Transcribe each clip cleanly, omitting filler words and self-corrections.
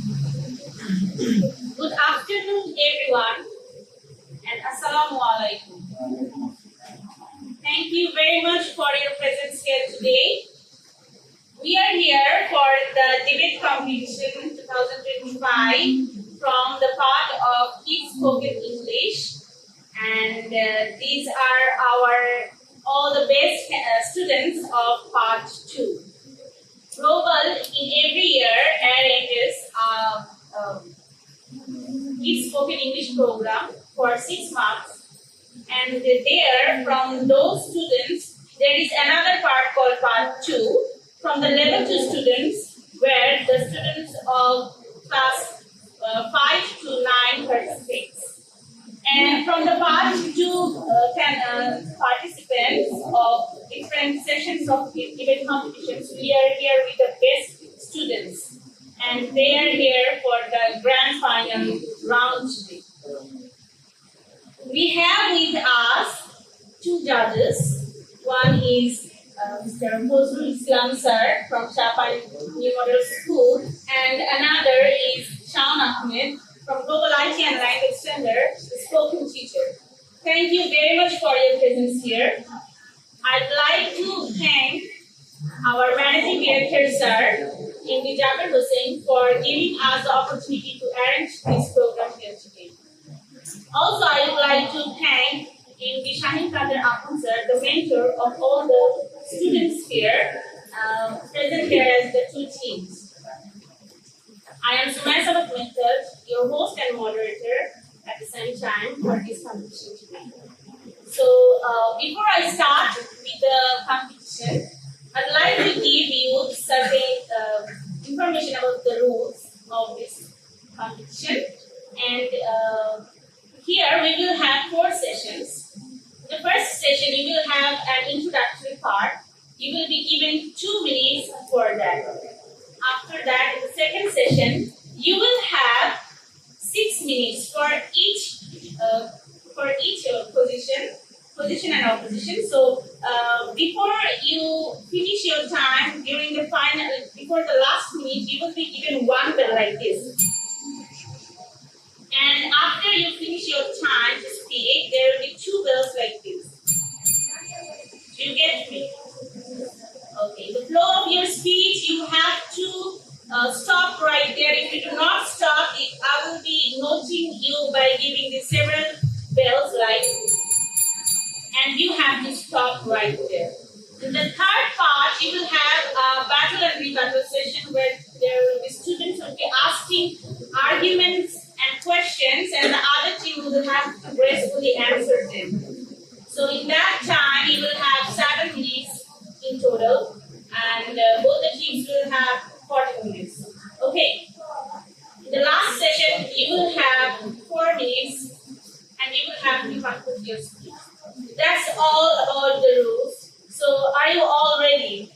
Good afternoon, everyone, and Assalamu alaikum. Thank you very much for your presence here today. We are here for the debate competition 2025 from the part of Kids Spoken English, and these are all the best students of part 2. Global in every year arranges Kids Spoken English program for 6 months, and there from those students there is another part called part 2 from the level 2 students, where the students of class 5 to 9 participate. And from the part 2 participants of different sessions of debate competitions, we are here with the best students, and they are here for the grand final round today. We have with us 2 judges. One is Mr. Raisul sir from Chapai New Model School, and another is Shaun Ahmed from Global IT and Language Center, the spoken teacher. Thank you very much for your presence here. I'd like to thank our managing director, sir, Invincibles, for giving us the opportunity to arrange this program here today. Also, I would like to thank Invincibles, sir, the mentor of all the students here, present here as the 2 teams. I am Sumaiya, Mehtaj, your host and moderator at the same time for this competition today. So, before I start with the competition, I'd like to give you certain information about the rules of this competition. And here we will have 4 sessions. In the first session, you will have an introductory part. You will be given 2 minutes for that. After that, in the second session, you will have 6 minutes for each position and opposition. So before you finish your time during the final, before the last minute, you will be given 1 bell like this. And after you finish your time to speak, there will be 2 bells like this. Do you get me? Okay, the flow of your speech, you have to stop right there. If you do not stop, I will be noting you by giving the several bells like, and you have to stop right there. In the third part, you will have a battle and rebuttal session where there will be students who will be asking arguments and questions, and the other team will have to gracefully answer them. So in that time, you will have 7 minutes in total, and both the teams will have 40 minutes. Okay. In the last session, you will have 4 minutes, and you will have to conclude your speech. That's all about the rules. So, are you all ready?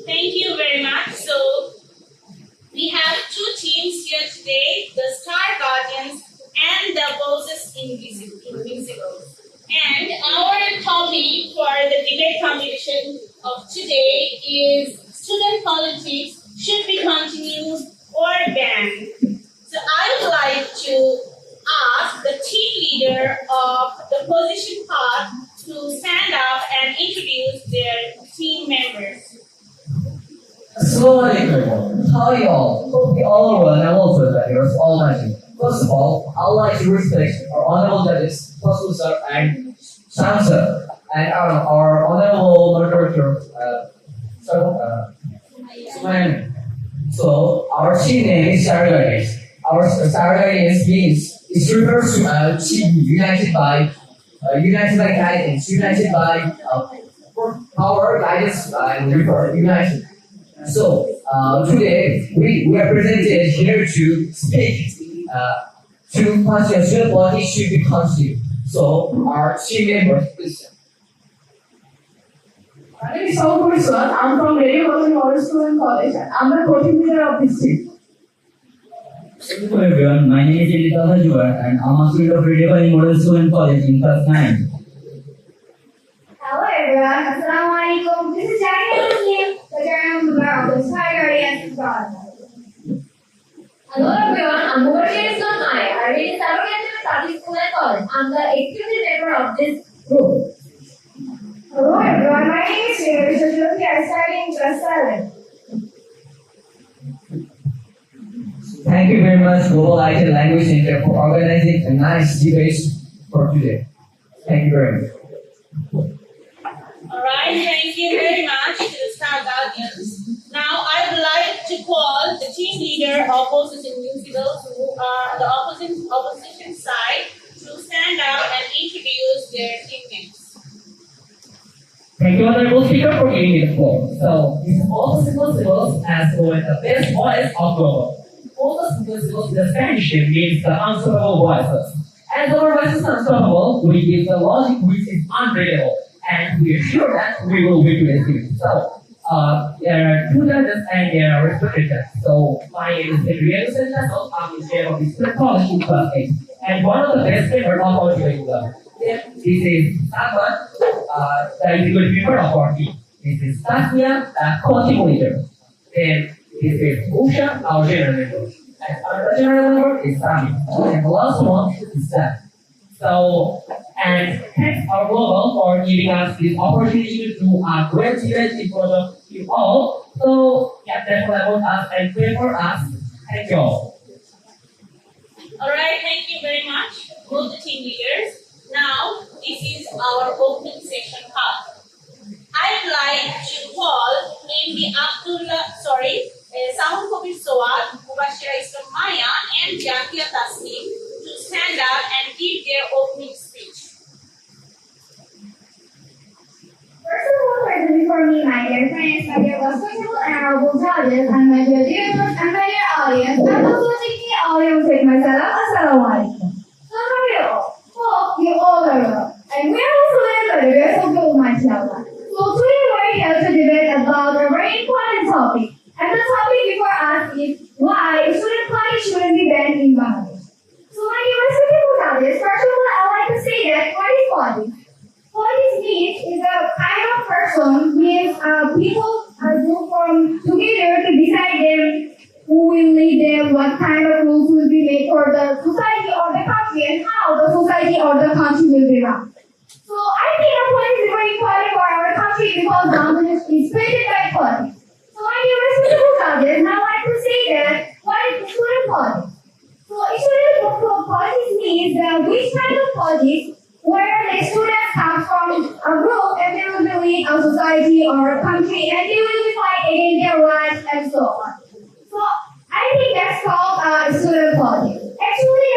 Thank you very much. So, we have 2 teams here today: the Star Guardians and the Voces Invincibles. And our topic for the debate competition of today is student politics should be continued or banned. So I would like to ask the team leader of the position part to stand up and introduce their team members. Assalamu alaikum. How are you all? Hope you all are well, and I'm also glad you're all watching. First of all, I would like to respect our honorable judges, Raisul sir and Shaun sir, and our honorable moderator, Sumaiya. So, our team name is SKR Production. Our SKR Production means it refers to a team united by guidance, united by power, guidance, and united. So, today we are presented here to speak to question student politics should be continued. So, our team members, please. My name is Raisul. I'm from Moderator School and College, and I'm the coaching leader of this team. Hello everyone, my name is Mehtaj and I'm a student of Moderator School and College in class 9. Hello everyone, Assalamu alaikum. This is Jackie, the General Member of the SKR Production. Hello everyone, I'm Moderator Sumaiya. I read Cybercrime Public School and College. I'm the executive member of this group. Hello everyone, my name is Raisul. I study in class 7. Thank you very much, Global Language Center, for organizing a nice debate for today. Thank you very much. Alright, thank you very much to the star guardians. Now I would like to call the team leader of Voces and Invincibles, who are on the opposition side, to stand up and introduce their teammates. Thank you, Honorable Speaker, for giving me the floor. So, this is Voces and Invincibles as with the best voice of global. Voces and Invincibles in the Spanish name means the unstoppable voices. As our voices are unstoppable, we give the logic which is unbreakable, and we are sure that we will win today's game. So, there are two judges and there are respected judges. So, my name is Raisul. I'm the chair of the Student College in class 8, and one of the best members of our curriculum. This is Saman, the executive member of our team. This is Sumaiya, the co-team leader. Then this is Usha, our general member. And our general member is Sami. And the last one is Sam. So, and thanks our global for giving us this opportunity to do a great event in front of you all. So, yeah, that's what about us and pray for us. Thank you all. Alright, thank you very much, both the team leaders. Now, this is our opening session part. I'd like to call Samun Kobir Soad, Mubashira Sumaiya, and Jakia Tasnim to stand up and give their opening speech. First of all, present before me, my dear friends, my dear respectable and honorable judges, and my dear viewers and my dear audience, I'm also taking the audience with myself. Assalamu alaikum. So how are you all? Hope you all are well. And we are also very good. We are so good, Almighty Allah. So today we're here to debate about a very important topic. And the topic before us is why student party shouldn't be banned in Bangladesh. So my dear respectable judges, first of all, I would like to say that what is politics? Politics means is a kind of person, means people group from together to decide them who will lead them, what kind of rules will be made for the society or the country, and how the society or the country will be run. So I think the politics is very important for our country because Bangladesh is created by politics. So my dear respectable judges, now I like to say that what is student politics? So student politics means which kind of politics where the students come from a group and they will be lead a society or a country and they will be fight against their rights and so on. So I think that's called student politics. Actually,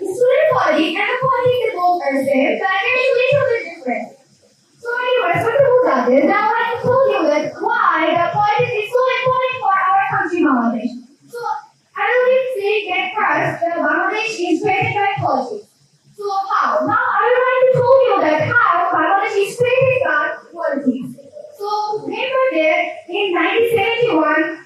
student politics and the politics they both are same, but they're a little bit different. So anyway, respectable judges, now I told you that why the politics is so important for our country, Bangladesh. So I will say that first, Bangladesh is created by politics. So how? Now I would like to tell you that how Bangladesh is created by politics. So remember that in 1971,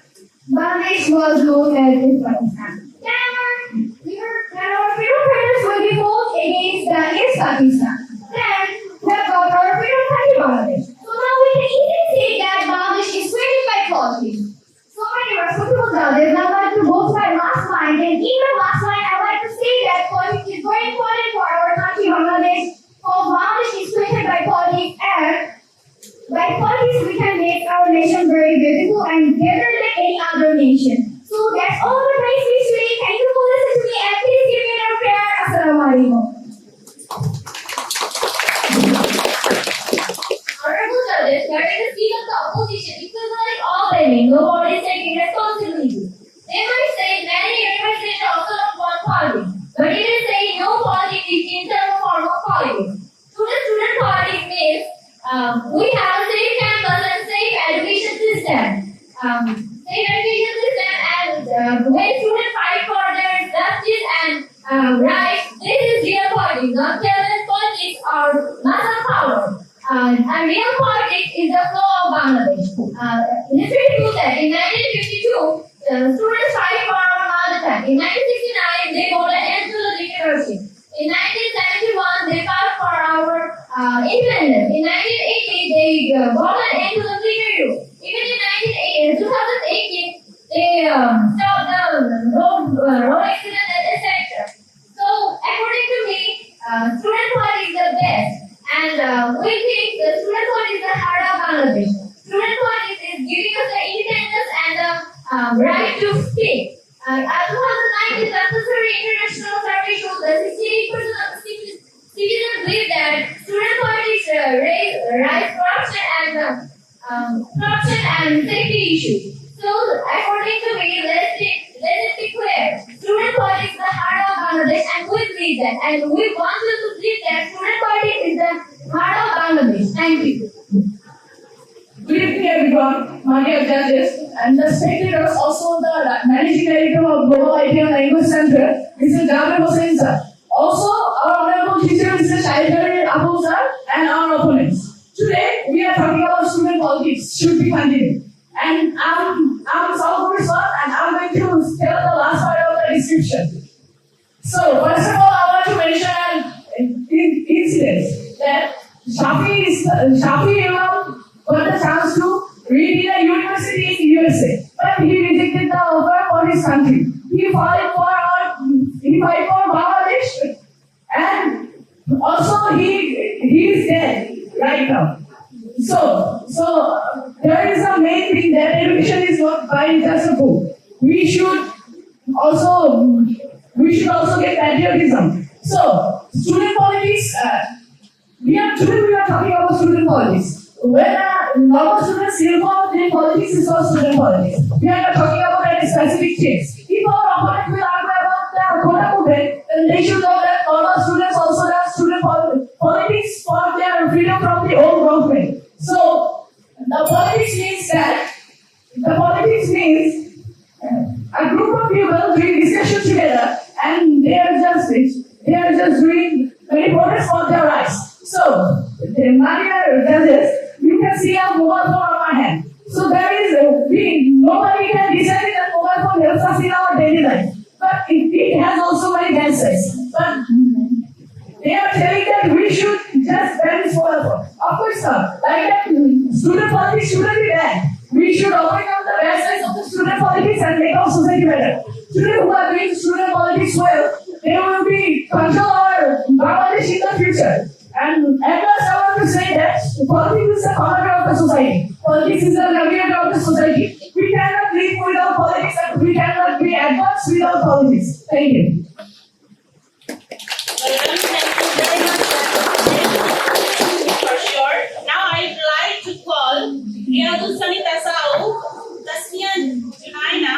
Bangladesh was known as Pakistan. Then our freedom fighters will be fought against the East Pakistan. Then we have got our freedom country Bangladesh. So now we can easily say that Bangladesh is created by politics. So many respectable judges, now I like to go to my last line. And in the last line, I would like to say that politics is very important for our country Bangladesh. Because Bangladesh is created by politics, and by politics we can make our nation very beautiful and better than any other nation. So that's all the nice speech today. Thank you for listening to me and please give me a prayer. Assalamu alaikum. Honorable judges, we are in the seat of the opposition. It feels like all blaming. Nobody is taking responsibility. They might say many representatives are also not one party, but it is saying no politics is internal form of politics. Student politics means we have a safe campus and safe education system. Safe education system and when students fight for their justice and rights, this is real politics, not careless politics or muscle power. And real politics is the flow of Bangladesh. History proves that in 1952, students fight for our mother tongue. In 1969, they voted end to the dictatorship. In 1971, they fought for our independence. In 1980, they voted end to the military rule. Even in 2018, they stopped the road road accident, etc. So, according to me, student quality is the best, and we think the student quality is the heart of Bangladesh. Student quality is giving us the independence and the right to speak. As 2019 Successful International Survey shows that 68% of the citizens believe that student quality rise corruption and safety issues. So, according to me, let it be clear. Student quality is the heart of Bangladesh, and we believe that. And we want you to believe that student quality is the heart of Bangladesh. Thank you. Good evening, everyone. My dear judges and the spectators, also the managing director of Global IT and Language Center, Mr. Jabir Hossain sir. Also, our honorable teacher, Mr. Shahidari Abul sir, and our opponents. Today, we are talking about student politics. Should be continued. And I'm Salvador sir, and I'm going to tell the last part of the description. So, first of all, I want to mention an incident that Shafi Imam got the chance to read in a university in USA, but he rejected the offer for his country. He fought for Bangladesh, and also he is dead right now. So there is a main thing that education is not by just a book. We should also get patriotism. So student politics. Today we are talking about student politics. When normal students hear about politics, is called student politics. We are not talking about any specific case. If our opponent will argue about the quota movement, then they should know that normal students also have student politics for their freedom from the old government. So the politics means a group of people doing discussion together, and they are just doing very protest for their rights. So, my dear judges, you can see a mobile phone on my hand. So nobody can decide that mobile phone helps us in our daily life. But it has also many downsides. But they are telling that we should just ban this mobile phone. Of course, sir, like that, student politics shouldn't be banned. We should overcome the bad sides of the student politics and make our society better. Today, who are doing student politics well, they will be control our Bangladesh in the future. And at last, I want to say that politics is the founder of the society. Politics is the navigator of the society. We cannot live without politics, and we cannot be advanced without politics. Thank you. Well done. Thank you very much for sure. Now I'd like to call Yadu Sanita Sao, Tasnia Junaina,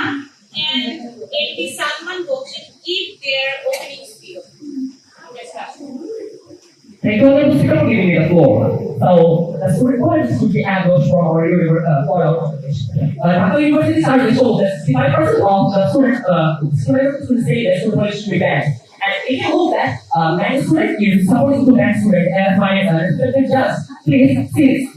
and AP Salman Bokshi to give their opening spiel. Let's have. Thank you very much for giving me the floor. So, the student quality should be average for our competition. Dhaka University survey shows that 65% of the students say that student quality should be banned. And if you look at many students is supporting to ban student, as my respected judge, please,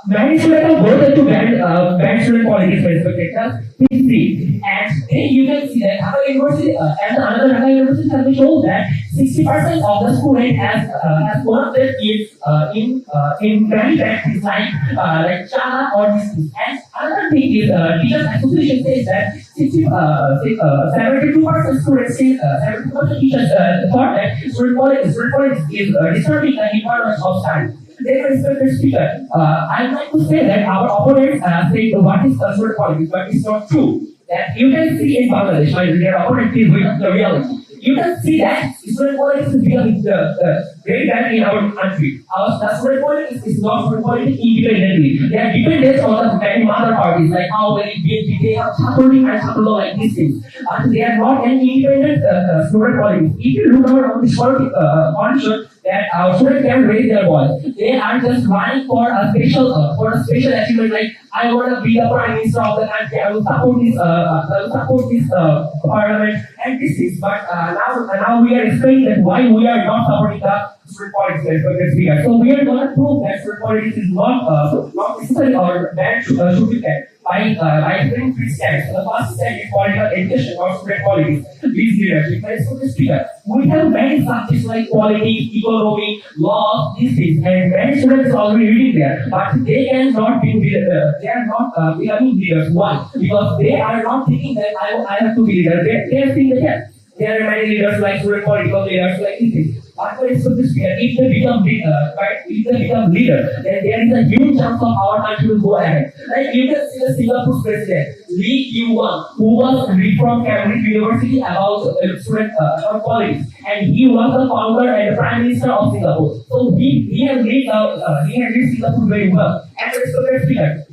many students are voted to ban student quality, respected judge, please see. And then you can see that Dhaka University and another Dhaka University survey shows that 60% of the student has one of their kids in many practice like Java or this. And another thing is teachers association says that 72% students say 72% teachers thought that student quality is disturbing the environment of study. Therefore, respected speaker, I'd like to say that our opponents say what is student quality, but it's not true. That you can see in Bangladesh, when their opponent is with the reality. You can see that student quality is becoming very bad in our country. The student quality is not student quality independently. They are dependent on the many other parties, like how they have supporting and support like these things. And they are not an independent student quality. If you look around this condition, that our students can raise their voice. They are just running for a special achievement, like I want to be the prime minister of the country. I will support this parliament and this is. But now we are explaining that why we are not supporting the student politics very figure. So we are going to prove that student politics is not necessary or ban should be banned by different three steps. So the first step is political education or student politics. These leadership by student speaker. We have many subjects like politics, economy, law, these things, and many students are already reading there, but they cannot be they are not becoming leaders. Why? Because they are not thinking that I have to be leader. They are thinking that there are many leaders like student political leaders like these things. But for student speaker, if they become leader, then there is a huge chance of our country will go ahead. Like you can see the Singapore president, Lee Kuan, who was read from Cambridge University about student politics, and he was the founder and the prime minister of Singapore. So he has led Singapore very well. And the student speaker.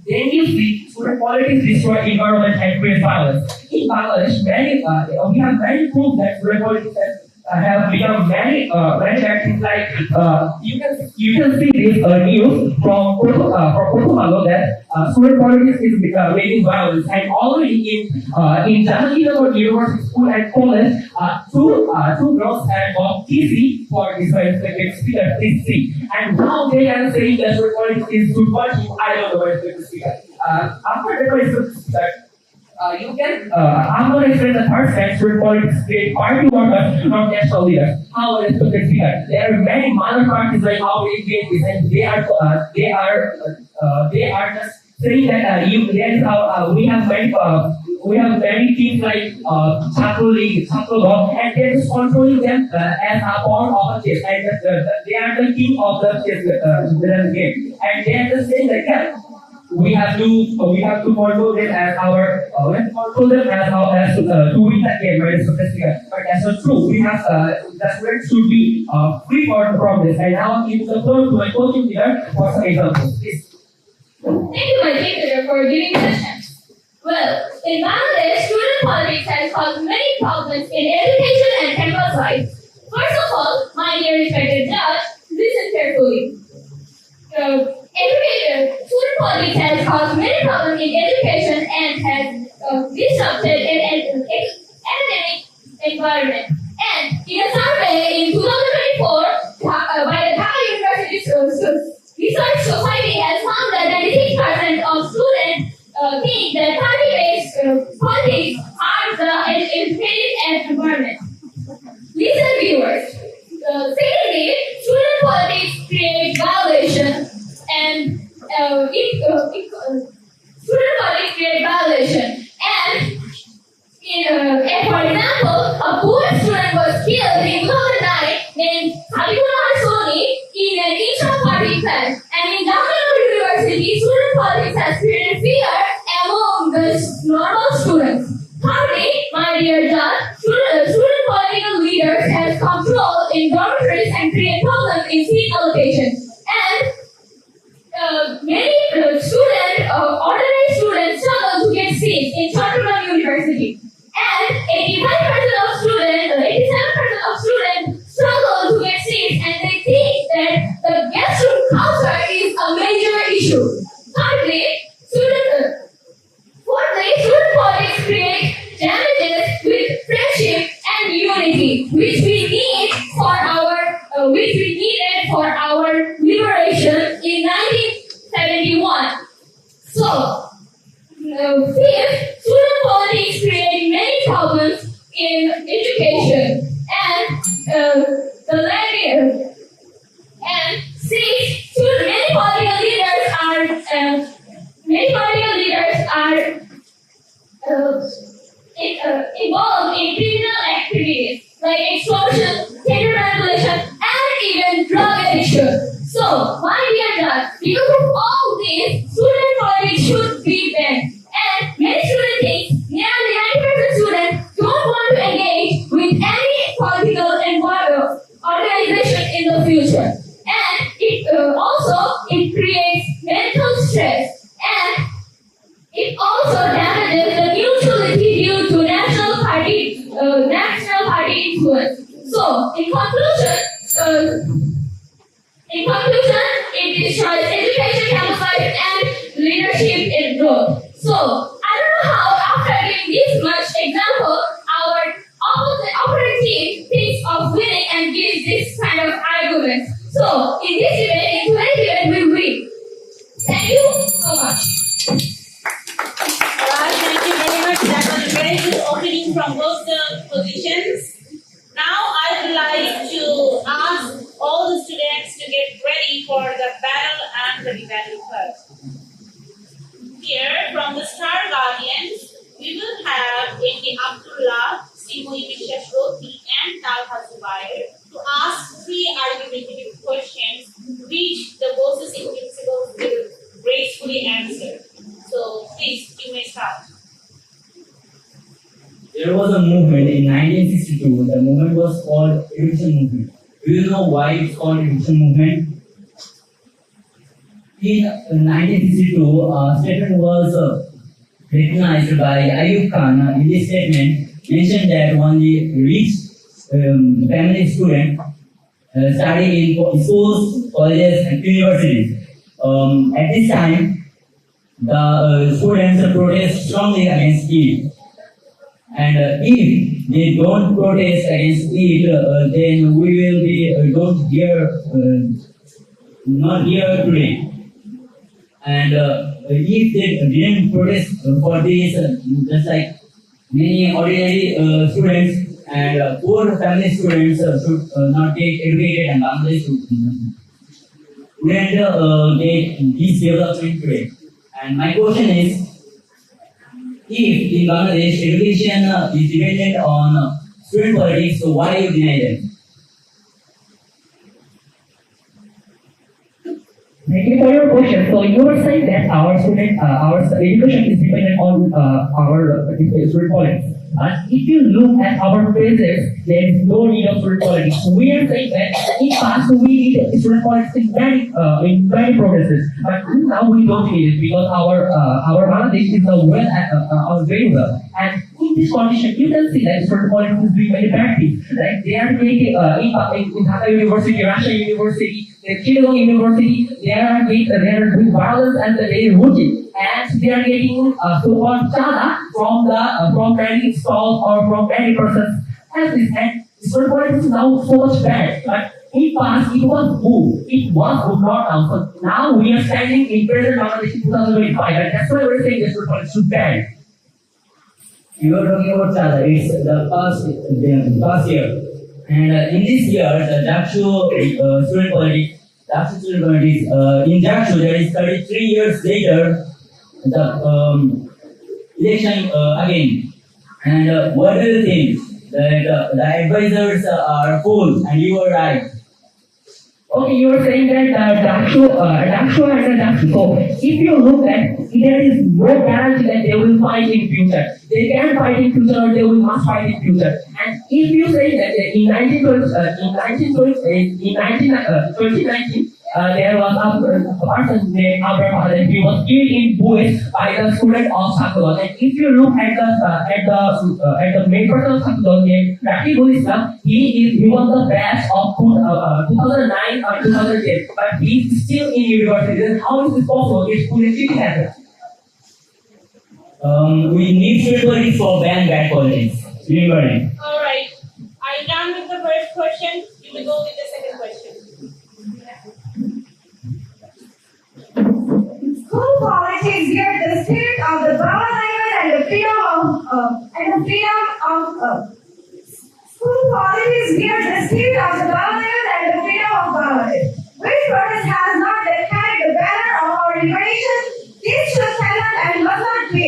Then you see student politics destroy environment and create violence. In Bangladesh, we have many proof that student politics have become many things like you can see this news from Portugal that student politics is making violence, and already in Jahannagar University School and College two girls had got TC for this speaker TC, and now they are saying that student politics is good politics. I don't know what is speaker. After that I'm going to explain the third step. Student politics create party workers, not national leaders. How it is to get here? There are many minor parties like how they create this, and they are just saying that we have many things like Chakra League, Chakra Law, and they're just controlling them as a pawn of a chess, and they are the king of the chess game, and they are just saying that yeah, we have to control them as our to win that game, right? But that's not true. We have the students should be free from this. And now I'm giving the floor to my coaching leader for some examples. Please. Thank you, my teacher, for giving me the chance. Well, in Bangladesh, student politics has caused many problems in education and campus life. First of all, my dear respected judge, listen carefully. Student politics has caused many problems in education and has disrupted an academic environment. And in a survey in 2024 by the Dhaka University Research Society has found that 96% of students think that party-based politics harms the educated environment. Listen, viewers. Secondly, student politics create violation, and student politics create violation. And for example, a poor student was killed in 2009 named Soni in an intra-party clash. And in Jahannagar University, student politics has created fear among the normal students. Thirdly, my dear judge, student political leaders have control in dormitories and create problems in seat allocation. And many ordinary students struggle to get seats in Chattogram University. And 87% of students struggle to get seats, and they think that the guest room culture is a major issue. Fourthly, student politics create damages with friendship and unity, which we needed for our liberation in 1971. So, fifth, student politics create many problems in education, and and sixth, many political leaders are involved in criminal activities like extortion, terror manipulation, and even drug addiction. So, my dear judge, because of all this, student politics should be banned. And many students think nearly 90% of students don't want to engage with any political organization in the future. And it creates mental stress, and it also damages the neutrality due to national party influence. So, in conclusion, it destroys education, campus life, and leadership in growth. So, I don't know how, after giving this much example, our opposite team thinks of winning and gives this kind of idea. the positions. Now I would like to ask all the students to get ready for the battle and the value first. Here, from the Star Guardians, we will have Indi Abdullah, Sumaiya and Talha Zubair to ask 3 argumentative questions which the Voces Invincibles will gracefully answer. So please, you may start. There was a movement in 1962. The movement was called Education Movement. Do you know why it's called Education Movement? In 1962, a statement was recognized by Ayub Khan. In this statement, mentioned that only rich family students study in schools, colleges, and universities. At this time, the students protest strongly against it. And if they don't protest against it, then we will be not here today. And if they didn't protest for this, just like many ordinary students and poor family students should not get educated, and Bangladesh wouldn't get this development today. And my question is, if in Bangladesh education is dependent on student politics, so why you deny them? Thank you for your question. So you were saying that our education is dependent on our student politics. If you look at our phases, there is no need of student politics. We are saying that in past we need student politics in many processes, but now we don't need it because our Bangladesh is very well. And in this condition, you can see that student politics is doing very bad things. Like they are making in Dhaka University, Russia University, Chittagong University, they are doing violence and they are looting, and they are getting so-called chada from many stalls or from many persons. As this, and student politics is now so much bad. But in past it was good. It was good, not now. So now we are standing in present Bangladesh in 2025, and that's why we're saying that student politics is bad. You are talking about chada. It's the past year. And in this year, the Dakshu student politics, in Dakshu, there is 33 years later, the election again. And what do you think? That the advisors are full and you are right. Okay, you were saying that Dakshu and Dakshu. So if you look at, there is no guarantee that they will fight in future. They can fight in future or they will not fight in future. And if you say that in 2019, there was a person named Abraham and he was killed in Buis by the student of Sakulon. And if you look at the main person of Sakulon named Raqibul Islam, he was the best of 2009 or 2010, but he is still in university. Then how is this possible? It's politically happened. We need student for ban bad politics. Remember it. Alright, are you done with the first question? You will go with the second question. School politics gear the spirit of the Baba language and the freedom of school politics gear the spirit of the Baba language and the freedom of Bangladesh. Which protest has not yet carried the banner of our liberation? This should cannot and must not be.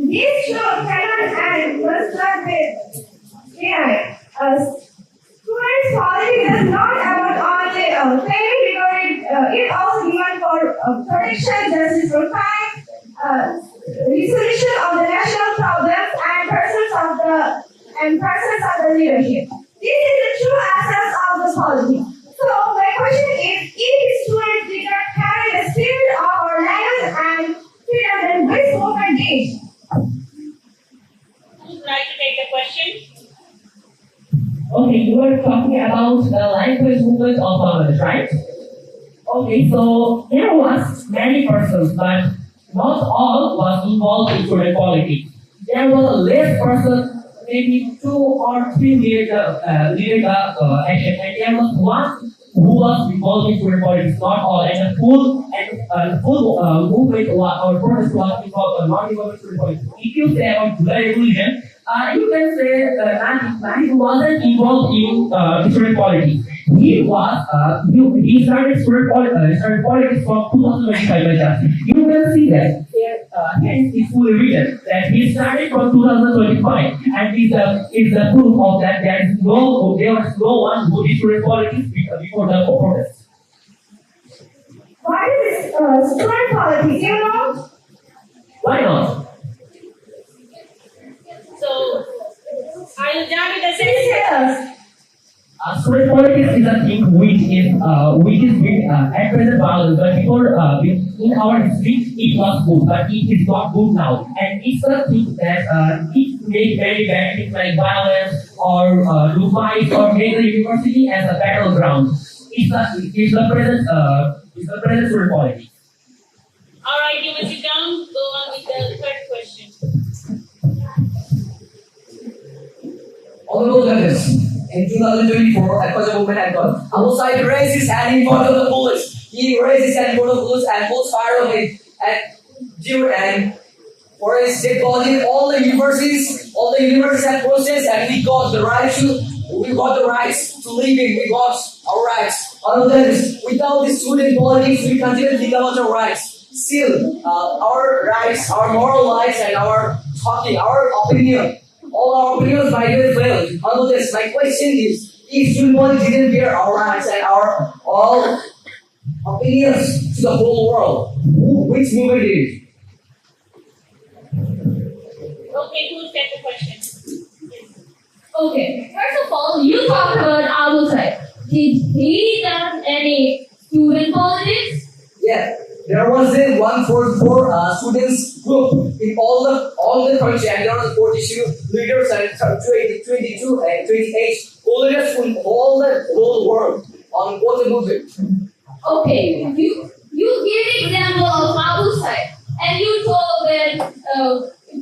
This should cannot and must not be. Students' politics is not about only claiming liberty. It also given for protection, justice for crime, resolution of the national problems, and persons of the leadership. This is the true essence of the polity. So my question is, if students did not carry the spirit of our language and freedom, then which movement did? Who would like to take the question? Okay, you were talking about the language movement of Bangladesh, right? Okay, so there was many persons, but not all was involved in student politics. There was a less person, maybe 2 or 3 leaded the action, and there was one who was involved in student politics, not all, and the full movement or protest was involved, not involved in student politics. If you say about July Revolution, you can say that wasn't involved in student politics. He started started politics from 2025 by just. You can see that hence it's fully written that he started from 2025, and is the proof of that there was no one who did student politics before the protest. What is student politics? You know? Why not? So, are you done with the Please second? tell us. Student politics is a thing which is being at present violent, but before in our history it was good, but it is not good now, and it's a thing that it make very bad things like violence or do fight or make the university as a battleground. It's the present student politics. Alright, you may sit down. Go on with the third question. Honorable judges, in 2024, at Qajar movement had gone. Abu Said raised his hand in front of the bullets. He raised his hand in front of the bullets and bullets fired on him. And for his dead body, all the universities had processed, and we got the rights to living. We got our rights. Honorable judges, without this student politics, we can't even think about our rights. Still, our rights, our moral rights, and our talking, our opinion. All our opinions might have failed. Although this, my question is, if student politics didn't hear our rights and our all opinions to the whole world, which movement did it? Okay, who's got the question? Okay, first of all, you talked about Abu Said. Did he done any student politics? Yeah, there was a 144 students group in all the country, and there were 42 leaders and 22 and 28 leaders from all the whole world on what the movement. Okay, you give example of Abu Said, and you told that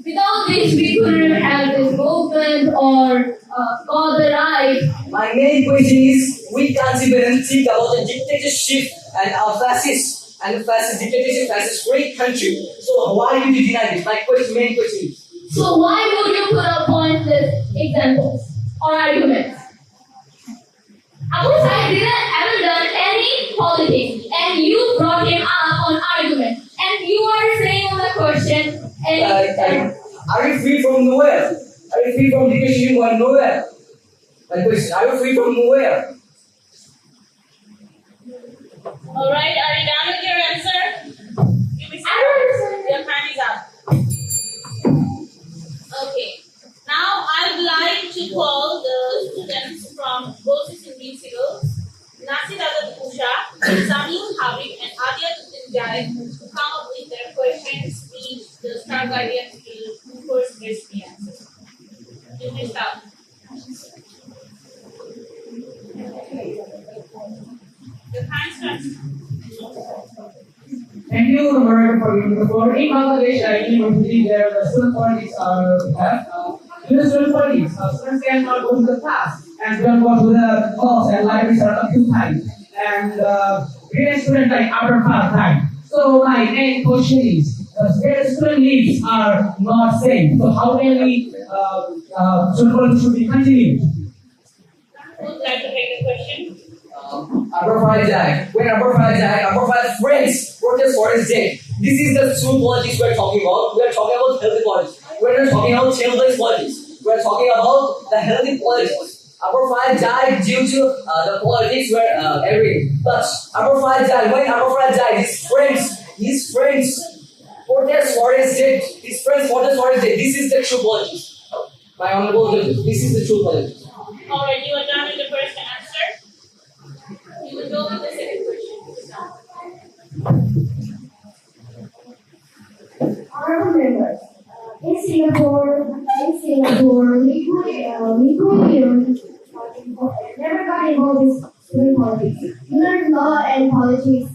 without this we couldn't have this movement or got the right. My main question is, we can't even think about the dictatorship and our fascist dictatorship as a great country. So why did you deny this? My main question is. So why would you put up pointless examples or arguments? Abu Said haven't done any politics, and you brought him up on argument, and you are saying on the question. Are you free from nowhere? Are you free from dictatorship or nowhere? My question, are you free from nowhere? Alright, are you done with your answer? You may sit I don't down. understand. Your hand is up. Okay. Now I would like to call the students from Voces, Invincibles, Nasir Azad Usha, Samim Habib, and Adia Jai to come up with their questions, speech, the Star Guardian skill, first best answer. You may start. Your hand starts. Thank you, Moderator, for giving the floor. In Bangladesh University, there the student politics student politics. Students cannot go to the class and don't go to the halls and libraries are occupied. And real students like after class time. So my main question is, where student lives are not safe. So how can we student politics should be continued? Who'd like to take the question? When Aberfile friends protest for his death. This is the true politics we're talking about. We're talking about healthy politics. We're not talking about child-based politics. We're talking about the healthy politics. Aberfile died due to the politics were everything. But Aberfile died. When Aberfile died, his friends protest for his death. His friends protest for his death. This is the true politics. My honorable judges, this is the true politics. Alright, you are done with the first answer. You will go with the second question. Honorable members, in Singapore, we never got involved in student politics. We learned law and politics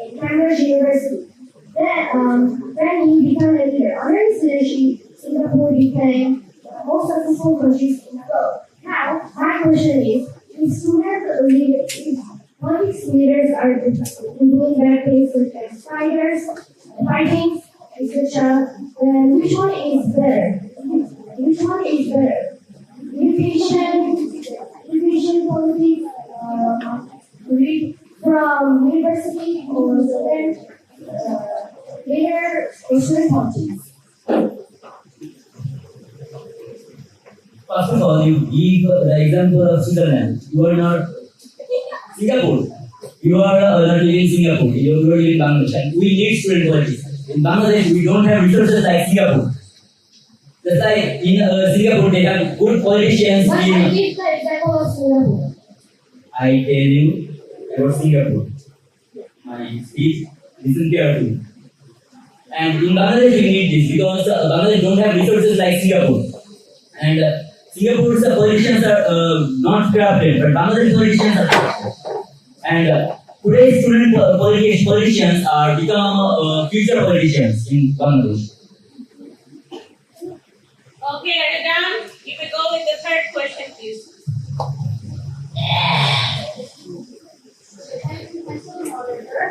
in Cambridge University. Then he became a leader. Under his leadership, Singapore became the most successful country in the world. Now, my question is student leader, when leaders are doing their things with their fighters, fighting, etc. Then which one is better? Which one is better? Education policy, read from university or student, leader or student politics. First of all, you give the example of Switzerland. You are not Singapore. You are not living in Singapore. You are living in Bangladesh. And we need student politics. In Bangladesh, we don't have resources like Singapore. Just like in Singapore, they have good politicians. But I give the example of Singapore. I tell you about Singapore. My speech, listen carefully. And in Bangladesh, we need this because Bangladesh don't have resources like Singapore. And Singapore's politicians are not corrupted, but Bangladesh politicians are corrupted. And today's student politicians are become future politicians in Bangladesh. Okay, are you done? You may go with the third question, please. Moderator.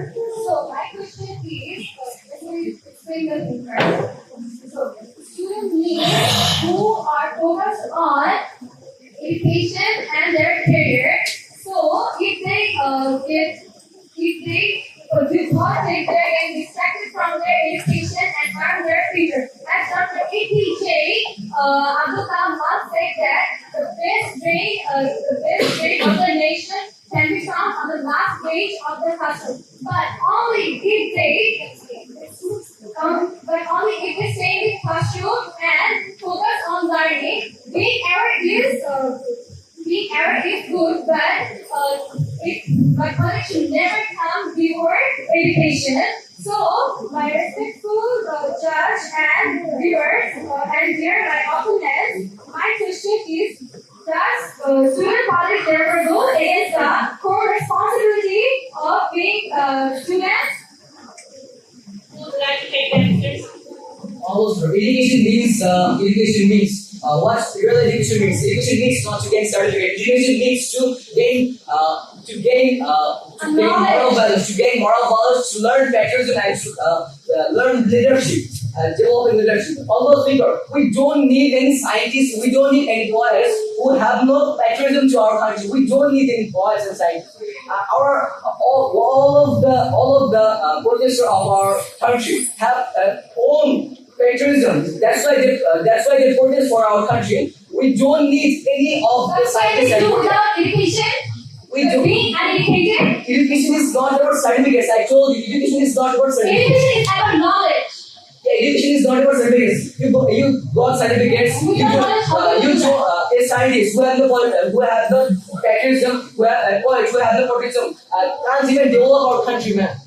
So my question is, let me explain the thing first. So student needs who are focused on education and their career. So if they get distracted from their education and harm their future. As Dr. A.P.J. Abdul Kalam once said that the best brain of the nation can be found on the last page of the classroom. But only if they stay in the classroom and focus on learning. Being error is good, but college should never come before education. So, my respectful judge and viewers and dear my opponents, my question is: does student politics therefore go against the core responsibility of being students? Who would like to take the answers? Also, education means what real education means. Education means not to gain certificate. Education means to gain moral values, to learn patriotism and to learn leadership and developing leadership. All those people. We don't need any scientists. We don't need any lawyers who have no patriotism to our country. We don't need any lawyers and scientists. All of the protesters of our country have own patriotism. That's why they protest for our country. We don't need any of the scientists. Without education, We do. being uneducated. Education is not about certificates. I told you, education is not about certificates. Education is about knowledge. Yeah, education is not about certificates. You got certificates. A scientist who have the patriotism, who have poets, who have the patriotism, can't even develop our country, man.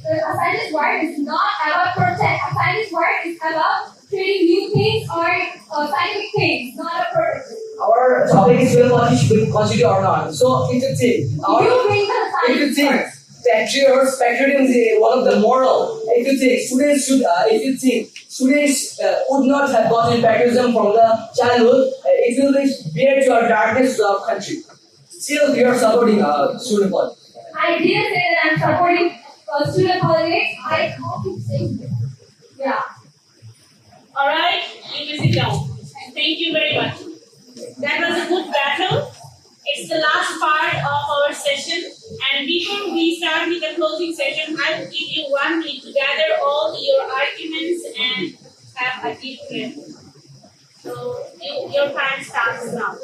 A scientist's work is not about protest. A scientist's work is about creating new things or scientific things, not a protest. Our topic is will constitute or not. So it's a thing. You bring the science first. Patriotism is one of the moral. If you think students would not have gotten patriotism from the childhood, it will be bear to our darkness to our country. Still, we are supporting student politics. I didn't say that I'm supporting student politics. I keep saying it. Yeah. Alright, you may sit down. Thank you very much. That was a good battle. It's the last part of our session. And before we start with the closing session, I will give you 1 minute to gather all your arguments and have a deep breath. So your time starts now.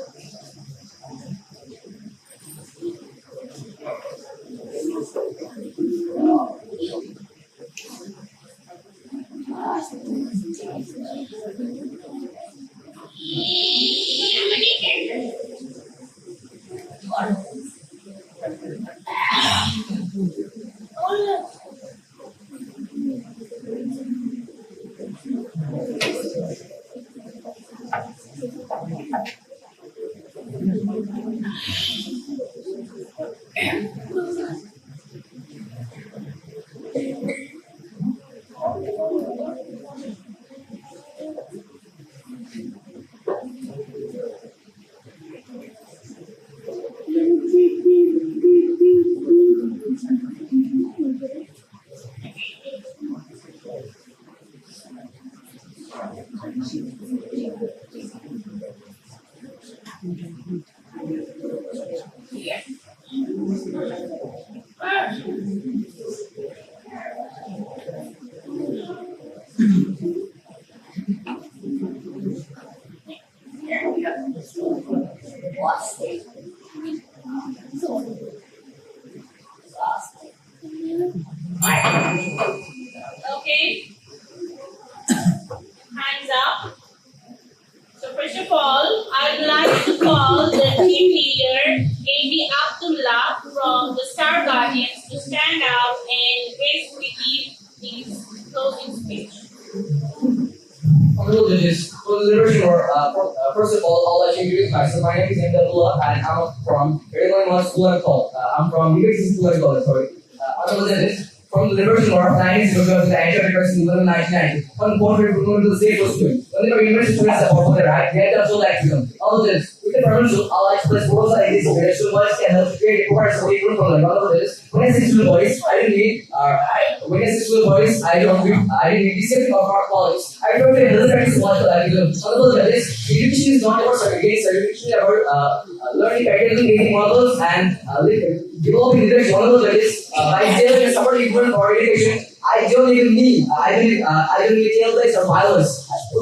Okay, hands up. So first of all, I'd like to call the team leader, AB Abdullah from the Star Guardians to stand out and gracefully give his closing speech. Honorable judges, for the liberation or first of all, I'll let you introduce myself. My name is Abdullah and I'm from Raisul School and College. I'm from Invincibles School and College, sorry. Honorable judges, from the liberation war of 1960 to the anti-repression movement in 1990, one contrary movement to the state was doing. Whenever university students have fought for their right, they had done so activism. Honorable judges, with the permission, I'll express proposals like this. Student voice can help create requires for people from the honorable judges. When I say student voice, I didn't need I didn't need discipline of our college. I refer to a health practice political activism. Honorable judges, education is not about certificates, education is about learning practically creating models and developing leadership. Honorable judges, by tailoring support equipment for education, I don't need taillights or violence.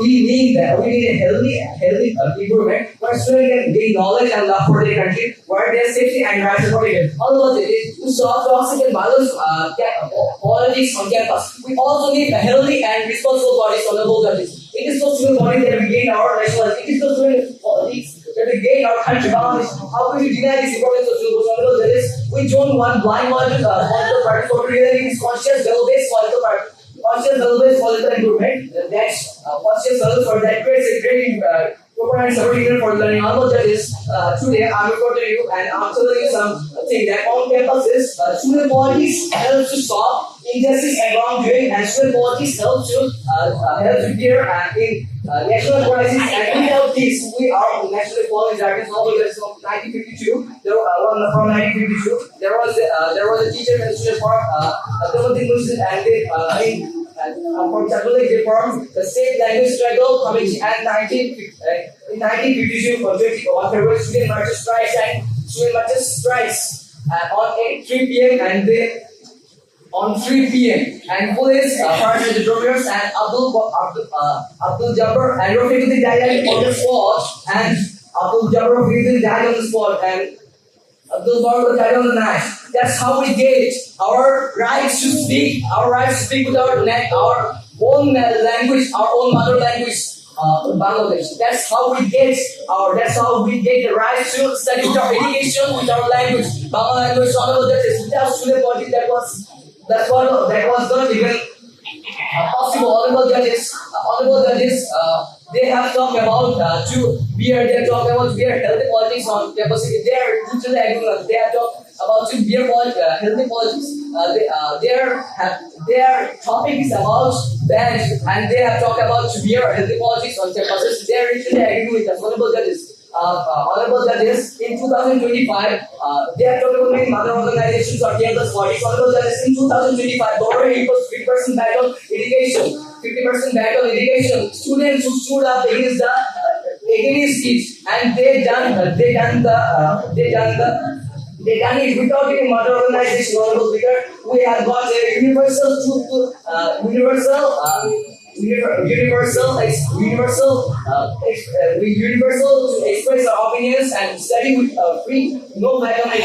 We need a healthy environment where students can gain knowledge and love for their country, where their safety and rights are protected. Honorable judges, to stop toxic and violence politics on campus, we also need a healthy and responsible bodies. Honorable judges, it is those student bodies that we gain our national. It is those student politics that we gain our country boundaries. How could you deny this importance of student bodies? Honorable judges, we don't want blind political parties for really is conscious, well-based political party. Conscious, well-based political improvement. That's conscious, well for that creates a great proper and support unit for learning. Honorable judges, today I'm reporting to you and I'm telling you something that on campuses, student politics helps to stop injustice and wrongdoing, and student politics helps to clear in national crisis and without this we are nationally falling darkness. Honorable judges, from 1952, from 1952, there was a teacher and student for for example, they formed the state language struggle committee and in 1952 for 21 February student marches strikes on 3 p.m. and then on 3 p.m. and police fired the droppers and Abdul Jabbar and Rafiquddin died on the spot and Abdul Jabbar Rafiquddin died on the spot and Abdul Jabbar died on the night. That's how we get our rights to speak with our own language, our own mother language, Bangladesh. That's how we get the right to study with our education, with our language, Bangla language. Honorable judges, without student body, that was not even possible. Honorable judges, they have talked about healthy politics on campus. They are literally agreeing. They have talked about healthy politics. Their topic is about bans, and they have talked about healthy politics on campuses. They are literally agreeing with us. Honorable judges, in 2025, they are talking about many mother organizations or campus bodies. Honorable judges, in 2025, government imposed 50% back on education, 50% back on education. Students who stood up against it, and they done it without any mother organization. Honorable Speaker, we have got a universal to express our opinions and study with free, no background.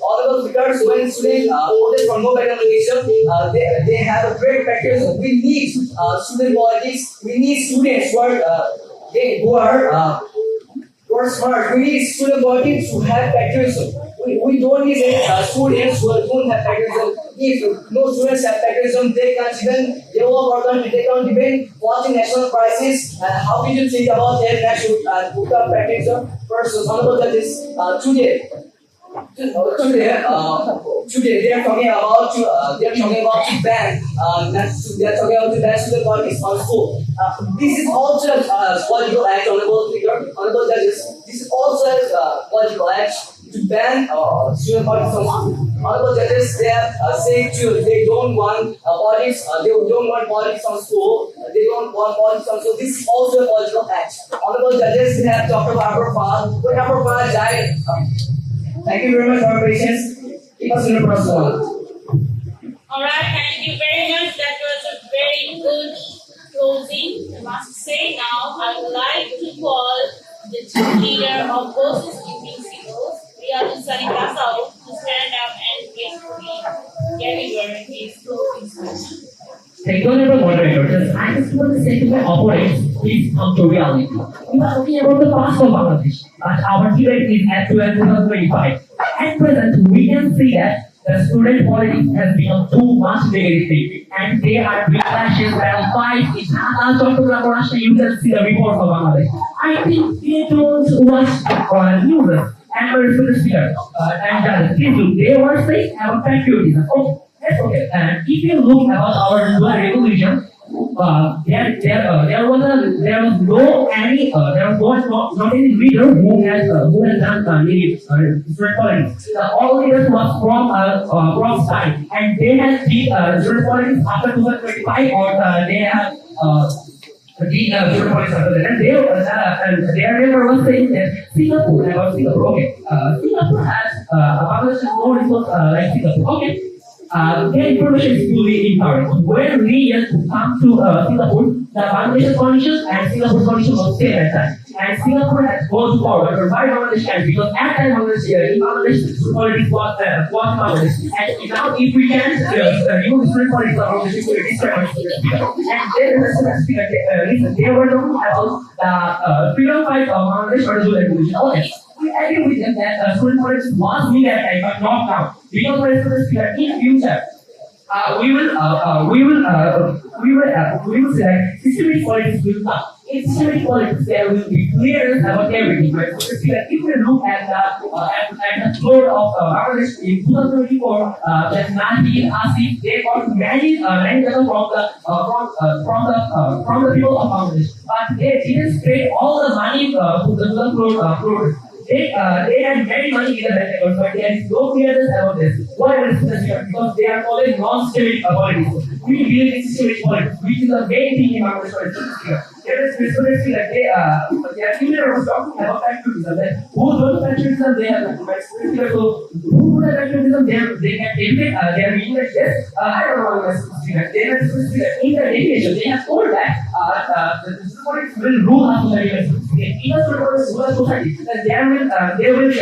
Honorable Speakers, when students voted for no background they have a great practice. We need student politics. We need students who are smart. We need student politics to have patriotism. We don't need students who don't have patriotism. If no students have patriotism, they can't even develop our country. They can't even watch national crisis. How did you think about their national patriotism? First, honorable judges, today they are talking about to ban student politics on school. This is also a political act, honorable judges. This is also a political act to ban student politics on school. Honorable judges, they have said they don't want politics. They don't want politics on school. They don't want politics on school. This is also a political act. Honorable judges, they have talked about our father. When our father died. Thank you very much for your patience. Keep us in the first one. Alright, thank you very much. That was a very good closing. I must say now, I would like to call the team leader of Voces Invincibles, Raisul, to stand up and deliver his closing speech. Thank you, Honorable Moderator. I just want to say to my opponents, please come to reality. We are talking about the past of Bangladesh, but our debate is at 2025. At present, we can see that the student politics has become too much negative, and they are doing clashes, battle fights. It's not you can see the reports of Bangladesh. I think they don't watch news and the speaker and please do. They were saying about patriotism. Okay, that's okay. And if you look about our revolution, there was not any leader who has done any student politics. All leaders was from side, and they have did student politics after 2025, or they have student politics after that. And their neighbor was saying that Singapore, about Singapore. Okay, Singapore has Bangladesh no resource like Singapore. Okay. Their information is fully ignorant. When we used to come to Singapore, the Bangladesh conditions and Singapore conditions was same at that. And Singapore has gone forward, or why Bangladesh can? Because at that Bangladesh, in Bangladesh, politics was Bangladesh. And now, if we can remove student politics around the security, and then the speaker, listen, they were talking about the freedom fight of Bangladesh for the revolution. Okay. We agree with them that student politics was needed at time, but not now. Because for instance, in future, we will select systematic politics will come. In systematic politics, there will be clearance about everything. Right? So if we look at the floor of Bangladesh in 2024, that Nandi, Asif, they got many letters from the people of Bangladesh, but they didn't spread all the money to the floor. They had many money in the bank account, but there is no clearness about this. Why is this here? Because they are following non-systematic politics. We believe in systematic politics, which is the main thing in Bangladesh politics. There is basically like they are either talking about patriotism. That who knows patriotism, they have so who knows patriotism, they can educate their English. Yes, I don't know what they have in their education. They have told that the politics will rule our society. In the society, they will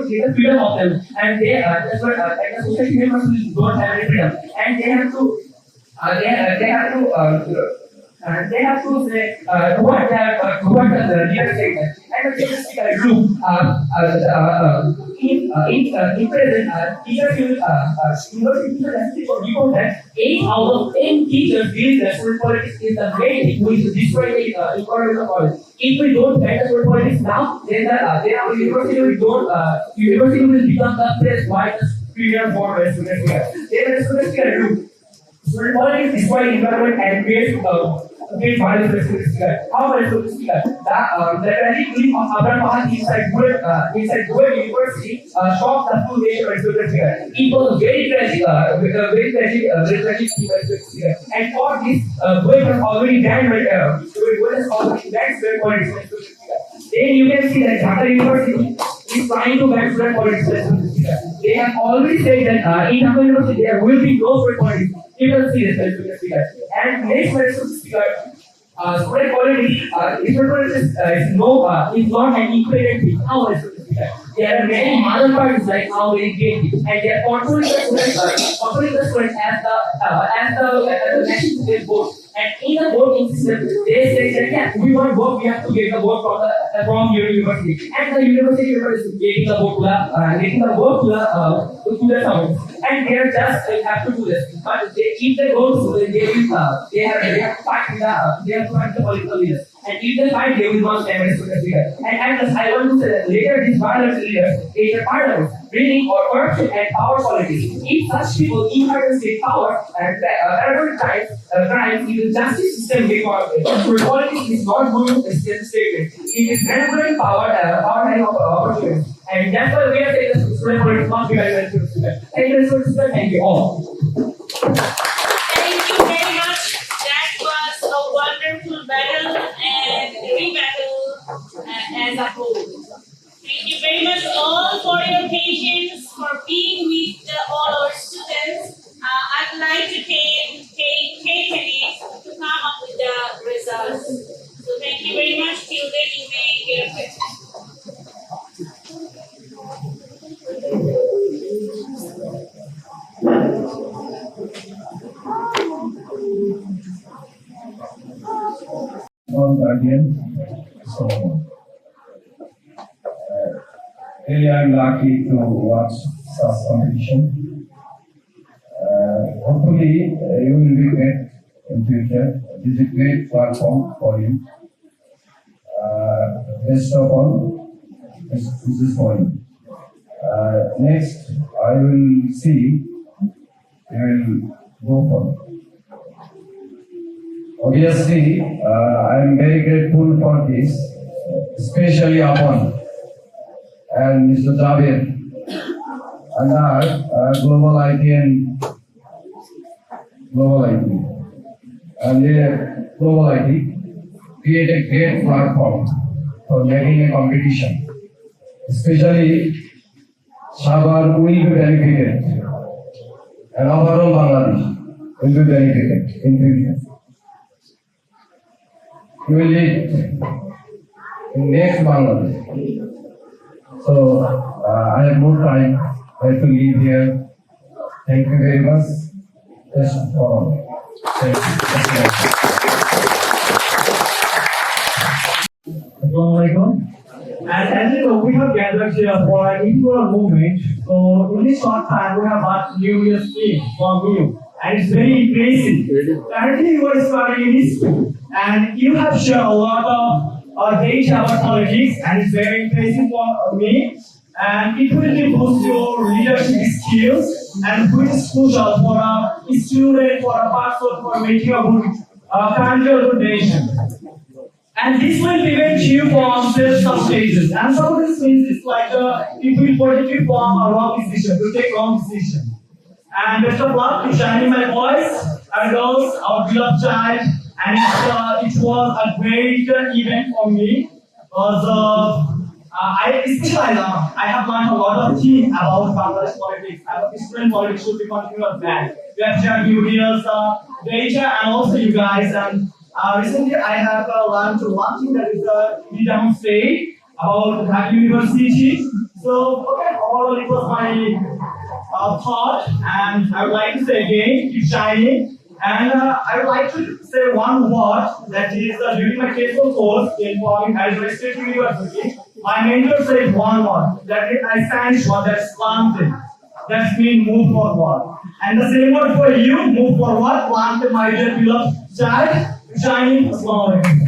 get the freedom of them, and that's what the society members don't have any freedom, and they have to they have to say what the leader said, and the group in present teachers university teachers for report that 8 out of 10 teachers believe that school politics is the main thing which destroy the economy of college. If we don't ban the school politics now, then our university will become the place why the superior for the students here. Then the students here do. School politics destroy environment and create violence to the students here. How about the students here? The tragic clip of Abraham inside Goethe University shocked the full nation of students here. It was very tragic clip here. And for this, Goethe was already banned student politics. Then you can see that Dhaka University is trying to ban student politics. They have already said that in Dhaka University there will be no student politics. You can see this and next speaker, student politics is not an equivalent thing. How is it? There are many other parties like how they get it, and they are controlling the students as the national student vote. And in the voting system, they say that yeah, we want vote, we have to get the vote from your university, and the university is getting the vote to the town, and they are just have to do this. But if they go to they have to fight the political leaders. And if they fight, they will not stand as students here. And I want to say that later this violent leaders is a parliament, bringing corruption and power politics. If such people inherit state power and terrible crimes, in the justice system, politics is not going to extend statement. It is manipulating power and opportunities. And that's why we are saying the student politics must be valued to the student. Thank you, student. Thank you all. Thank you very much. That was a wonderful battle and rebuttal as a whole. Thank you very much all for your patience, for being with all our students. I'd like to take 10 minutes to come up with the results. So thank you very much. Till then, you may get a question. Again, so really I'm lucky to watch such competition. Hopefully you will be great in future. This is a great platform for you. Best of all, this is for you. Next, I will see you will go for. Obviously, I am very grateful for this, especially Apan and Mr. Javed and our global IT and the global IT create a great platform for making a competition. Especially, Sabar will be benefited and overall Bangladesh will be benefited in future. You will lead in next Bangladesh. So I have more time. I have to leave here. Thank you very much. Just for all. Thank you. Assalamualaikum. And as you know, we have gathered here for an informal movement. So in this short time, we have watched numerous things from you. And it's very impressive. Currently, you are studying in this school. And you have shared a lot of data about politics, and it's very impressive for me. And it will boost your leadership skills, and which is crucial for a student, for a person, for making a good country or good nation. And this will prevent you from self-substitution. And some of these things is like it will protect you from a wrong decision, to take wrong decision. And best of luck to shining my voice, and girls, our beloved child. And it was a great event for me because I have learned a lot of things about Bangladesh politics. Student politics should be continuous back. We have shared numerous data and also you guys. And recently I have learned one thing that is we demonstrate about that university. So okay, overall it was my thought, and I would like to say again, keep shining. And I would like to say one word that is during my K4 course in Harrisburg State University, my mentor said one word, that is a Spanish word, that's plante. That means move forward. And the same word for you, move forward, plante, my dear beloved child, shining. Assalamualaikum.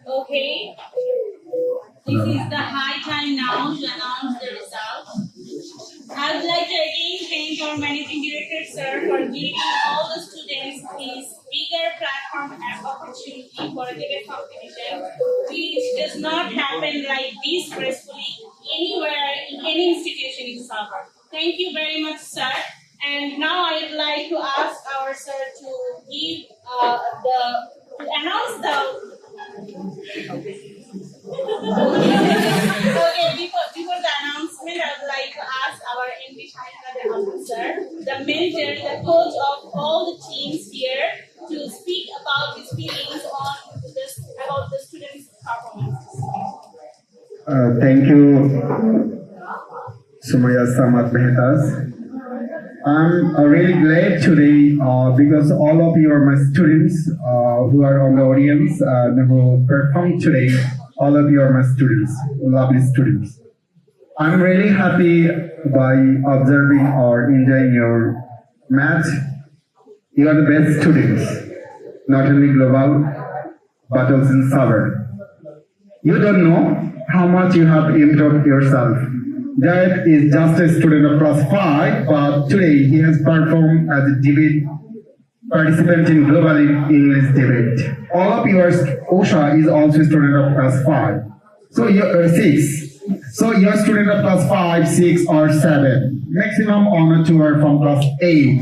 Okay. This is the high time now to announce the results. I would like to again thank our managing director, sir, for giving all the students this bigger platform and opportunity for a debate competition, which does not happen like this gracefully anywhere in any institution in Sabah. Thank you very much, sir. And now I would like to ask our sir to give to announce the. Okay, before the announcement, I would like to ask our English officer, the mentor, the coach of all the teams here, to speak about his feelings about the students' performances. Thank you, Sumaiya Mehtaj. I'm really glad today because all of you are my students who are on the audience and who performed today. All of you are my students, lovely students. I'm really happy by observing or enjoying your match. You are the best students, not only global, but also in Sabah. You don't know how much you have improved yourself. Jared is just a student of class 5, but today he has performed as a debate participant in global English debate. All of yours, Osha is also a student of class 5. So you're 6. So you're a student of class 5, 6 or 7. Maximum honor tour from class 8.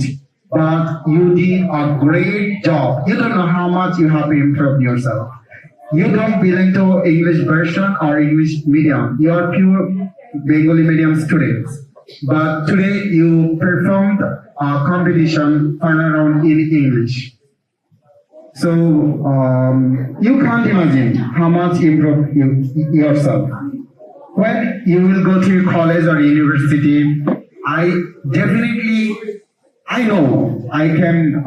But you did a great job. You don't know how much you have improved yourself. You don't belong to English version or English medium. You are pure Bengali medium students. But today you performed a competition final round in English. So you can't imagine how much you improved yourself. When you will go to college or university, I know I can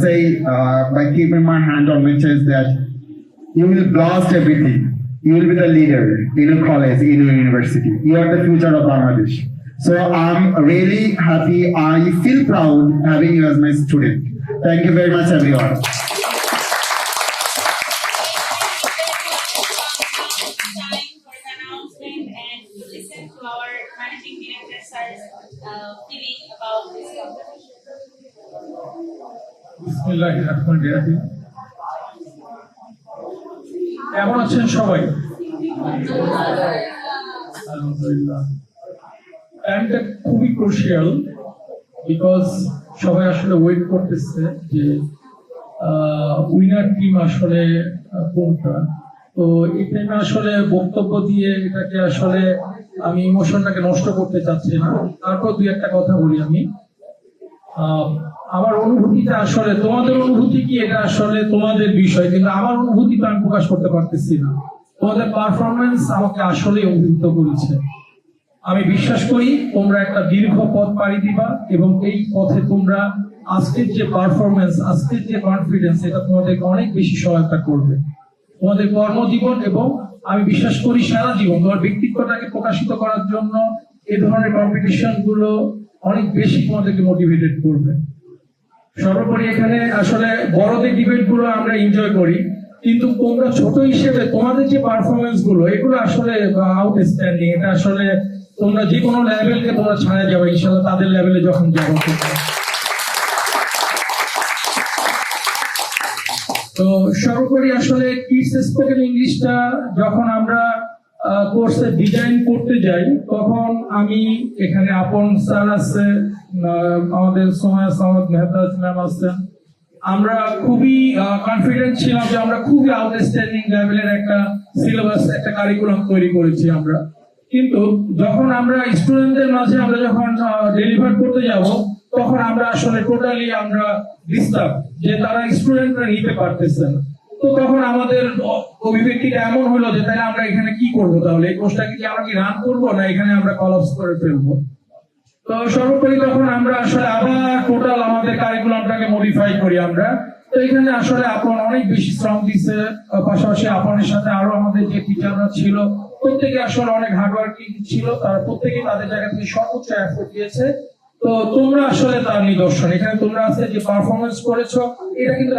say by keeping my hand on my chest that you will blast everything. You will be the leader in a college, in a university. You are the future of Bangladesh. So I'm really happy. I feel proud having you as my student. Thank you very much, everyone. Time for the announcement and to listen to our managing director sir's feeling about this competition. বিসমিল্লাহিররহমানিররহিম। কেমন আছেন সবাই? আলহামদুলিল্লাহ। টাইমটা খুবই crucial because সবাই আসলে wait করতেছে যে উইনার টিম আসলে কোনটা। তো এই টাইমে আসলে বক্তব্য দিয়ে এটাকে আসলে আমি ইমোশনটাকে নষ্ট করতে চাচ্ছি না। তারপর দুই একটা কথা বলি আমি। আমার অনুভূতিটা আসলে তোমাদের অনুভূতি কি এটা আসলে তোমাদের বিষয়, কিন্তু আমার অনুভূতিটা আমি প্রকাশ করতে পারতেছি না। তোমাদের পারফরমেন্স আমাকে আসলে অভিভূত করেছে। আমি বিশ্বাস করি তোমরা একটা দীর্ঘ পথ পাড়ি দিবা এবং এই পথে তোমরা আজকের যে পারফরমেন্স, আজকের যে কনফিডেন্স, এটা তোমাদেরকে অনেক বেশি সহায়তা করবে তোমাদের কর্মজীবন এবং আমি বিশ্বাস করি সারা জীবন তোমার ব্যক্তিত্বটাকে প্রকাশিত করার জন্য এই ধরনের কম্পিটিশন গুলো অনেক বেশি তোমাদেরকে মোটিভেটেড করবে। সর্বোপরি এখানে আসলে বড়দের ডিবেট গুলো আমরা এনজয় করি, কিন্তু তোমরা ছোট হিসেবে তোমাদের যে পারফরমেন্স গুলো এগুলো আসলে আউটস্ট্যান্ডিং। এটা আসলে তোমরা যে কোনো লেভেলকে তোমরা ছাড়া যাবে ইনশাআল্লাহ তাদের লেভেলে যখন যাবো। তো সর্বোপরি আসলে কিডস স্পোকেন ইংলিশটা যখন আমরা কোর্সে ডিজাইন করতে যাই তখন আমি এখানে আপন স্যার আছে, আমাদের সুমাইয়া মেহতাজ ম্যাম আছেন, আমরা খুবই কনফিডেন্ট ছিলাম যে আমরা খুবই আউটস্ট্যান্ডিং লেভেলের একটা সিলেবাস, একটা কারিকুলাম তৈরি করেছি আমরা। কিন্তু যখন আমরা স্টুডেন্টদের মাঝে আমরা যখন ডেলিভার করতে যাব তখন আমরা আসলে টোটালি আমরা ডিস্টার্ব যে তারা স্টুডেন্টরা নিতে পারতেছে না। তো তখন আমাদের অভিব্যক্তিটা এমন হলো যে তাহলে আমরা এখানে কি করবো, তাহলে এই কোর্সটাকে কি আমরা কি রান করবো না এখানে আমরা কলাপস করে ফেলবো। তো সর্বোপরি তখন আমরা আসলে আবার টোটাল আমাদের কারিকুলামটাকে মডিফাই করি আমরা। তো এখানে আসলে আপন অনেক বেশি শ্রম দিচ্ছে, পাশাপাশি আপনের সাথে আরো আমাদের যে টিচাররা ছিল প্রত্যেকে আসলে অনেক হার্ডওয়ার্কিং ছিল, তারা প্রত্যেকে তাদের জায়গা থেকে সর্বোচ্চ এফোর্ট দিয়েছে। তো তোমরা আসলে তার নিদর্শন, এখানে তোমরা আজকে যে পারফরমেন্স করেছো এটা কিন্তু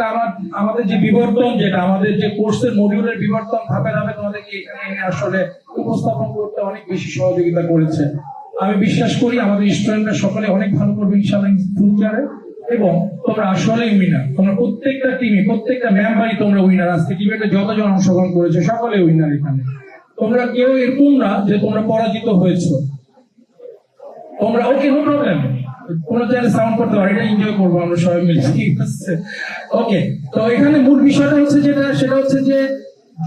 আমাদের যে বিবর্তন, যেটা আমাদের যে কোর্সের মডিউলের বিবর্তন ধাপে ধাপে তোমাদেরকে এখানে এনে আসলে উপস্থাপন করতে অনেক বেশি সহযোগিতা করেছে। আমি বিশ্বাস করি আমাদের স্টুডেন্টরা সকলে অনেক ভালো করবে ইনশাআল্লাহ ফিউচারে, এবং তোমরা আসলেই উইনার। তোমরা প্রত্যেকটা টিমে প্রত্যেকটা মেম্বারই তোমরা উইনার। আজকে ডিবেটে যতজন অংশগ্রহণ করেছে সকলে উইনার। এখানে তোমরা কেউ এরকম না যে তোমরা পরাজিত হয়েছো। তোমরা ওকে, নো প্রবলেম, তোমরা চাইলে সাউন্ড করতে পারো, এটা এনজয় করবো আমরা সবাই মিলে, ঠিক আছে? ওকে, তো এখানে মূল বিষয়টা হচ্ছে সেটা হচ্ছে যে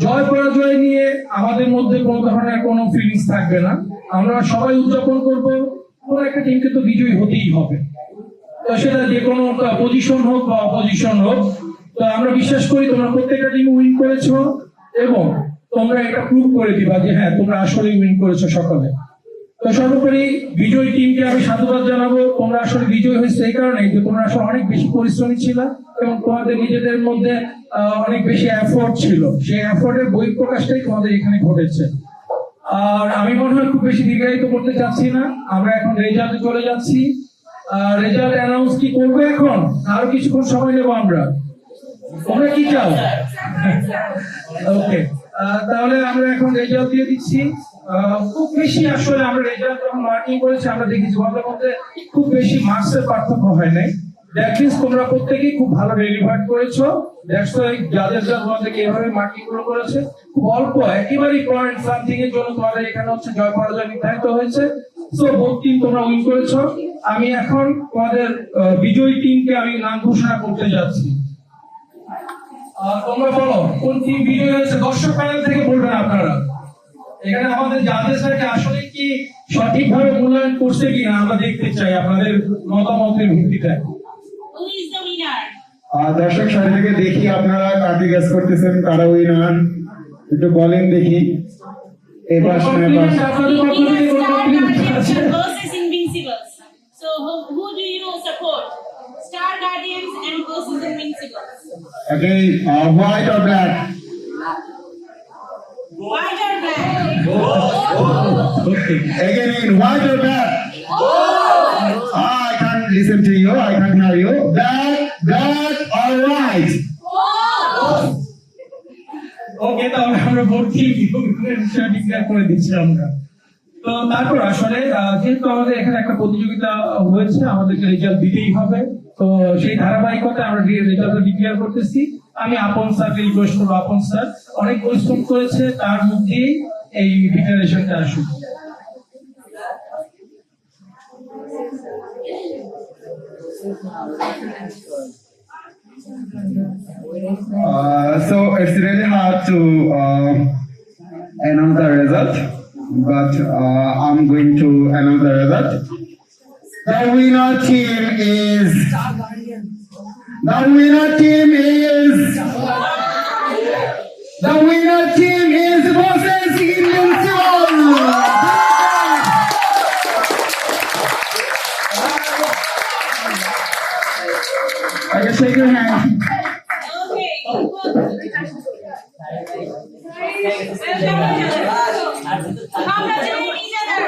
জয় পরাজয় নিয়ে আমাদের মধ্যে কোনো ধরনের কোনো ফিলিংস থাকবে না। আমরা সবাই উদযাপন করবো, কোনো একটা টিমকে তো বিজয়ী হতেই হবে, তো সেটা যে কোনো পজিশন হোক বা অপোজিশন হোক। তো আমরা বিশ্বাস করি তোমরা প্রত্যেকটা টিম উইন করেছো এবং তোমরা এটা প্রুভ করে দিবা যে হ্যাঁ তোমরা আসলে উইন করেছো সকলে। তো সর্বোপরি বিজয়ী টিমকে আমি সাধুবাদ জানাবো। তোমরা আসলে বিজয়ী হয়েছে এই কারণে যে তোমরা আসলে অনেক বেশি পরিশ্রমী ছিল এবং তোমাদের নিজেদের মধ্যে অনেক বেশি এফোর্ট ছিল। সেই এফোর্টের বহিঃপ্রকাশটাই তোমাদের এখানে ঘটেছে। আর আমি মনে হয় খুব বেশি দীর্ঘায়িত করতে চাচ্ছি না, আমরা এখন রেজাল্টে চলে যাচ্ছি। রেজাল্ট অ্যানাউন্স কি করবো এখন, আরো কিছুক্ষণ সময় নেবো আমরা? তোমরা কি চাও? ওকে, তাহলে আমরা এখন রেজাল্ট দিয়ে দিচ্ছি। খুব বেশি আসলে আমরা রেজাল্ট যখন মার্কিং করেছি আমরা দেখেছি আমাদের মধ্যে খুব বেশি মার্কসের পার্থক্য হয় নাই। দ্যাট মিন্স তোমরা প্রত্যেকেই খুব ভালো ডেলিভার করেছো। দ্যাটস ওয়াই জাজেসরা তোমাদেরকে এভাবে মার্কিং করেছে। খুব অল্প একেবারেই পয়েন্ট সামথিং এর জন্য তোমাদের এখানে হচ্ছে জয় পরাজয় নির্ধারিত হয়েছে। সো বোথ টিম তোমরা উইন করেছো। আমি এখন তোমাদের বিজয়ী টিমকে আমি নাম ঘোষণা করতে যাচ্ছি। তোমরা বলো কোন টিম বিজয়ী হয়েছে, দর্শক প্যানেল থেকে বলবেন আপনারা। এখানে আমাদের জাজেসরা আসলে কি সঠিকভাবে মূল্যায়ন করছে কিনা আমরা দেখতে চাই আপনাদের মতামতের ভিত্তিতে। Who is the winner? দর্শক সারি থেকে দেখি আপনারা কাকে গেস করতেছেন, কারা উইনার একটু বলেন দেখি। এবার Winners are Guardians versus Invincibles. So who do you support? Star Guardians and versus Invincibles. Okay, white or black? White or black? Okay. Again, white or black? I can't listen to you. I can't hear you. Black or white? ওকে, তাহলে আমরা vote দিয়ে বিষয় declare করে দিচ্ছি আমরা। তো তারপর আসলে যেহেতু আমাদের এখানে একটা প্রতিযোগিতা হয়েছে, আমাদেরকে রেজাল্ট দিতেই হবে। তো সেই ধারাবাহিকতায় আমরা রেজাল্ট ডিক্লেয়ার করতেছি। আমি আপন স্যারকে রিকোয়েস্ট করবো, আপন স্যার অনেক পরিশ্রম করেছে, তার মধ্যেই এই ডিক্লারেশনটা আসুক। So it's really hard to announce the result, but I'm going to announce the result. The winner team is. The winner team is. The winner team is Voces Invincibles. I can shake your hand. Okay. Congratulate each other.